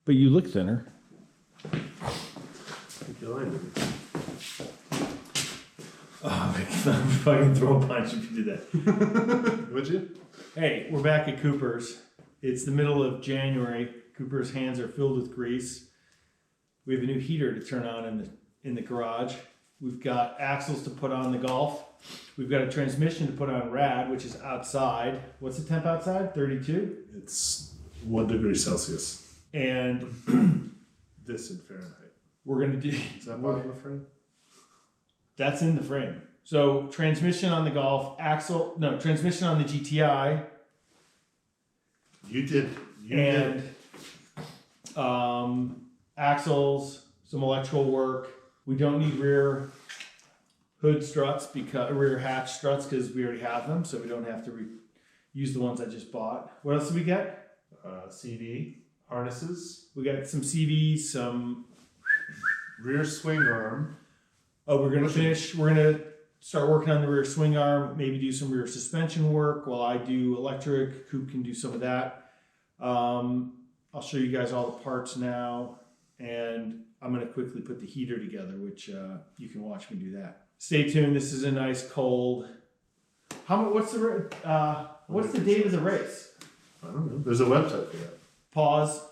But you look thinner. Oh, I fucking throw a punch if you did that. Would you? Hey, we're back at Cooper's. It's the middle of January. Cooper's hands are filled with grease. We have a new heater to turn on in the garage. We've got axles to put on the Golf. We've got a transmission to put on Rad, which is outside. What's the temp outside? 32? It's 1 degree Celsius. And this in Fahrenheit. We're gonna do. Is that part of the frame? That's in the frame. So transmission on the Golf, transmission on the GTI. You did. Axles, some electrical work. We don't need rear hood struts rear hatch struts because we already have them, so we don't have to use the ones I just bought. What else did we get? CV harnesses. We got some CVs, some Rear swing arm. Oh, we're gonna start working on the rear swing arm, maybe do some rear suspension work while I do electric. Coop can do some of that. I'll show you guys all the parts now, and I'm gonna quickly put the heater together, which you can watch me do that. Stay tuned. This is a nice cold. What's the date of the race? I don't know. There's a website for that. Pause.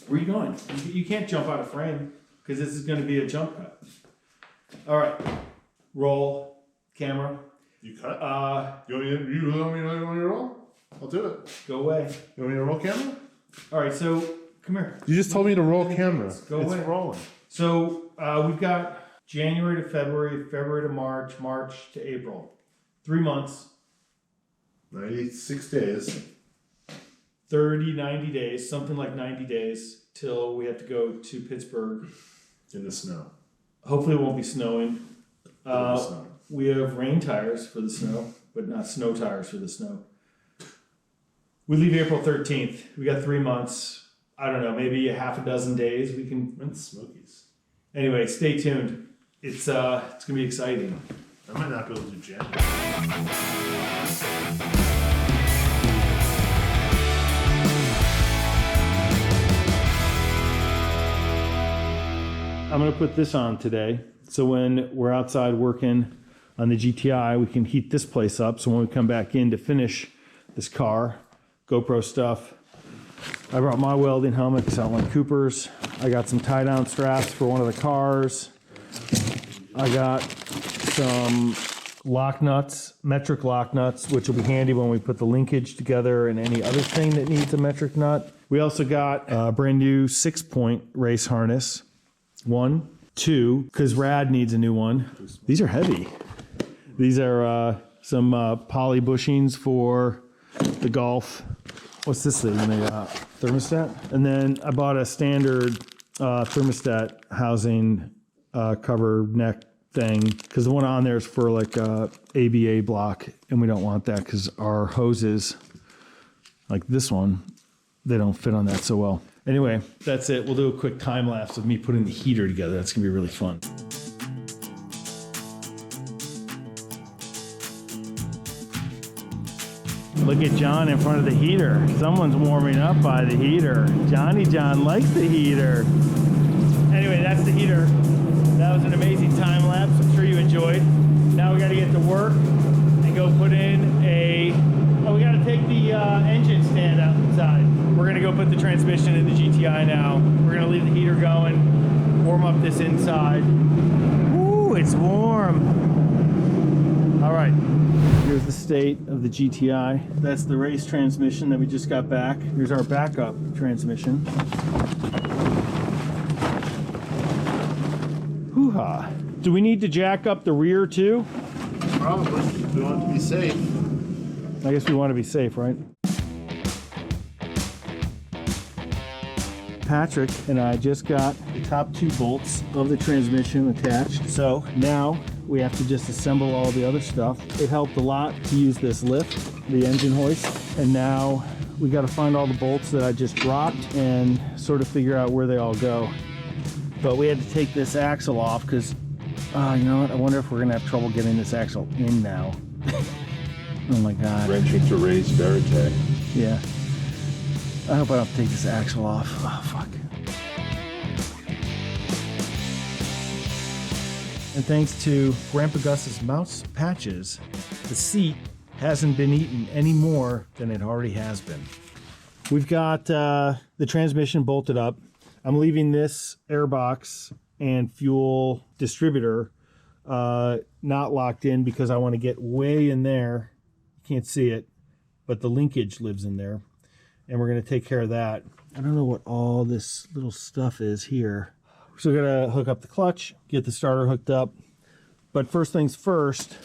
Where are you going? You can't jump out of frame because this is going to be a jump cut. All right, roll camera. You cut? You want me to roll? I'll do it. Go away. You want me to roll camera? All right, so come here. You just told me to roll camera. Go away. It's rolling. So we've got January to February, February to March, March to April. 3 months. 96 days. 30, 90 days, something like 90 days till we have to go to Pittsburgh. In the snow. Hopefully it won't be snowing. We have rain tires for the snow, but not snow tires for the snow. We leave April 13th. We got 3 months. I don't know, maybe a half a dozen days we can. And Smokies. Anyway, stay tuned. It's gonna be exciting. I might not be able to do January. I'm gonna put this on today, so when we're outside working on the GTI, we can heat this place up. So when we come back in to finish this car, GoPro stuff, I brought my welding helmet because I don't like Cooper's. I got some tie-down straps for one of the cars. I got some lock nuts, metric lock nuts, which will be handy when we put the linkage together and any other thing that needs a metric nut. We also got a brand new 6-point race harness. 1, 2, because Rad needs a new one. These are heavy. These are some poly bushings for the Golf. What's this thing? The thermostat? And then I bought a standard thermostat housing cover neck thing because the one on there is for like ABA block, and we don't want that because our hoses, like this one, they don't fit on that so well. Anyway, that's it. We'll do a quick time lapse of me putting the heater together. That's gonna be really fun. Look at John in front of the heater. Someone's warming up by the heater. Johnny John likes the heater. Anyway, that's the heater. That was an amazing time lapse. I'm sure you enjoyed. Now we gotta get to work and go put in we gotta take the engine stand outside. We're gonna go put the transmission in the GTI now. We're gonna leave the heater going, warm up this inside. Ooh, it's warm. All right, here's the state of the GTI. That's the race transmission that we just got back. Here's our backup transmission. Hoo-ha. Do we need to jack up the rear too? Probably. We want it to be safe. I guess we want to be safe, right? Patrick and I just got the top 2 bolts of the transmission attached. So now we have to just assemble all the other stuff. It helped a lot to use this lift, the engine hoist. And now we got to find all the bolts that I just dropped and sort of figure out where they all go. But we had to take this axle off because, you know what? I wonder if we're going to have trouble getting this axle in now. Oh my God. Wrenching to raise verite. Yeah. I hope I don't take this axle off. Oh, fuck. And thanks to Grandpa Gus's mouse patches, the seat hasn't been eaten any more than it already has been. We've got the transmission bolted up. I'm leaving this airbox and fuel distributor not locked in because I want to get way in there. You can't see it, but the linkage lives in there. And we're going to take care of that. I don't know what all this little stuff is here. So we're going to hook up the clutch, get the starter hooked up. But first things first,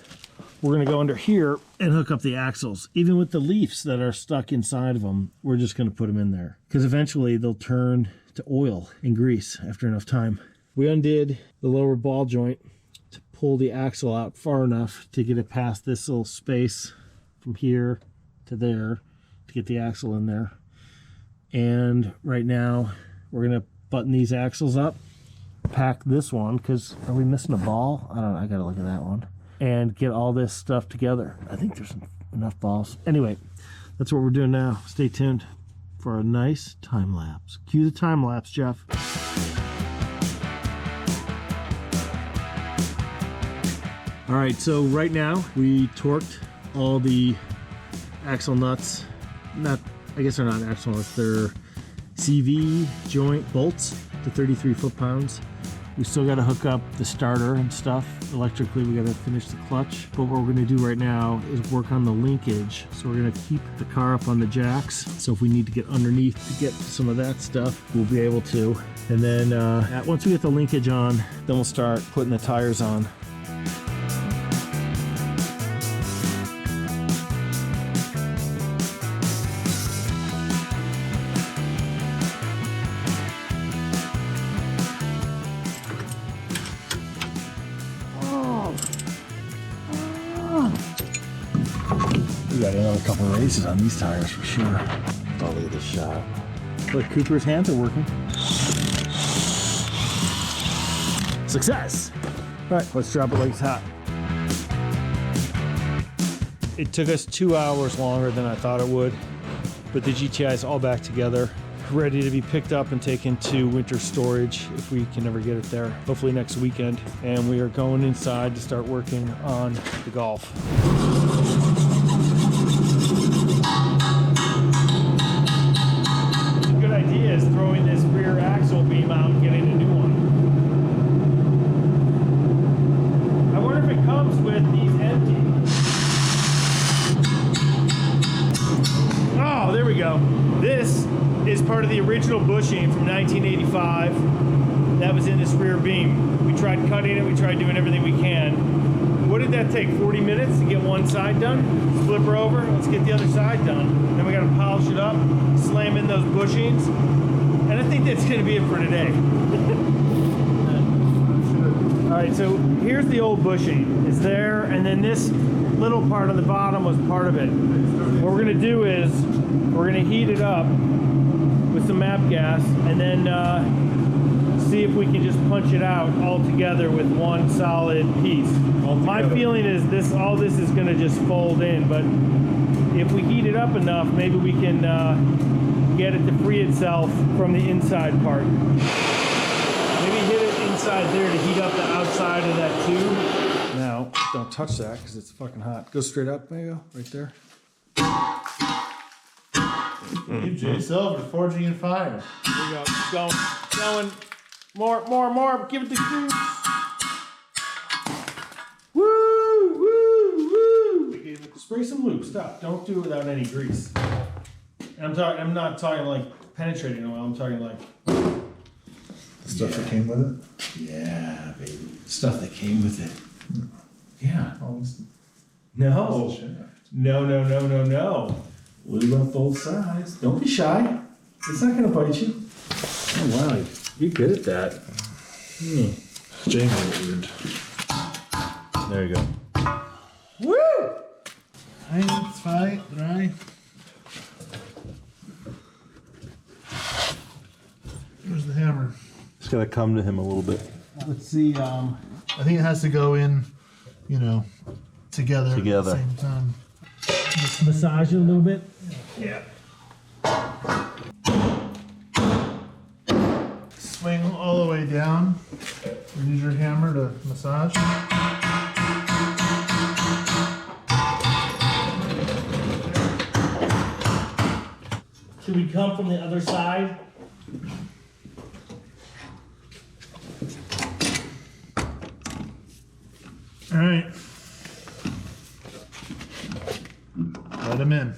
we're going to go under here and hook up the axles. Even with the leafs that are stuck inside of them, we're just going to put them in there. Because eventually they'll turn to oil and grease after enough time. We undid the lower ball joint to pull the axle out far enough to get it past this little space from here to there to get the axle in there. And right now we're going to button these axles up, pack this one, because are we missing a ball? I don't know, I gotta look at that one. And get all this stuff together. I think there's enough balls. Anyway, that's what we're doing now. Stay tuned for a nice time lapse. Cue the time lapse, Jeff. All right, so right now we torqued all the axle nuts. I guess they're not axle nuts, they're CV joint bolts to 33 foot-pounds. We still got to hook up the starter and stuff. Electrically, we got to finish the clutch. But what we're going to do right now is work on the linkage. So we're going to keep the car up on the jacks. So if we need to get underneath to get some of that stuff, we'll be able to. And then once we get the linkage on, then we'll start putting the tires on. We got another couple of races on these tires for sure. Oh, look at this shot. Look, Cooper's hands are working. Success! All right, let's drop it like it's hot. It took us 2 hours longer than I thought it would, but the GTI is all back together, ready to be picked up and taken to winter storage if we can ever get it there, hopefully next weekend. And we are going inside to start working on the Golf. A good idea is throwing this rear axle beam out and getting a new one. I wonder if it comes with these empty. Oh, there we go. This is part of the original bushing from 1985 that was in this rear beam. We tried cutting it, we tried doing everything we can. What did that take, 40 minutes to get one side done? Flip her over, let's get the other side done. Then we gotta polish it up, slam in those bushings, and I think that's gonna be it for today. All right, so here's the old bushing. It's there, and then this little part on the bottom was part of it. What we're gonna do is, we're gonna heat it up with some MAP gas, and then see if we can just punch it out all together with one solid piece. My feeling is all this is gonna just fold in, but if we heat it up enough, maybe we can get it to free itself from the inside part. Maybe hit it inside there to heat up the outside of that tube. Now, don't touch that because it's fucking hot. Go straight up, there you go, right there. You, Jay Silver, forging in fire. There you go, going. More, give it the juice. Woo! Spray some lube, stop. Don't do it without any grease. And I'm not talking like penetrating oil, I'm talking like Stuff that came with it? yeah, baby. Stuff that came with it. Yeah. No. No. Lube on both sides. Don't be shy. It's not gonna bite you. Oh wow, you're good at that. James. There you go. Woo! Eins, zwei, drei. Where's the hammer? It's gonna come to him a little bit. Let's see. I think it has to go in, together. At the same time. Just massage it a little bit. Yeah. Swing all the way down. Use your hammer to massage. Should we come from the other side? All right. Let him in.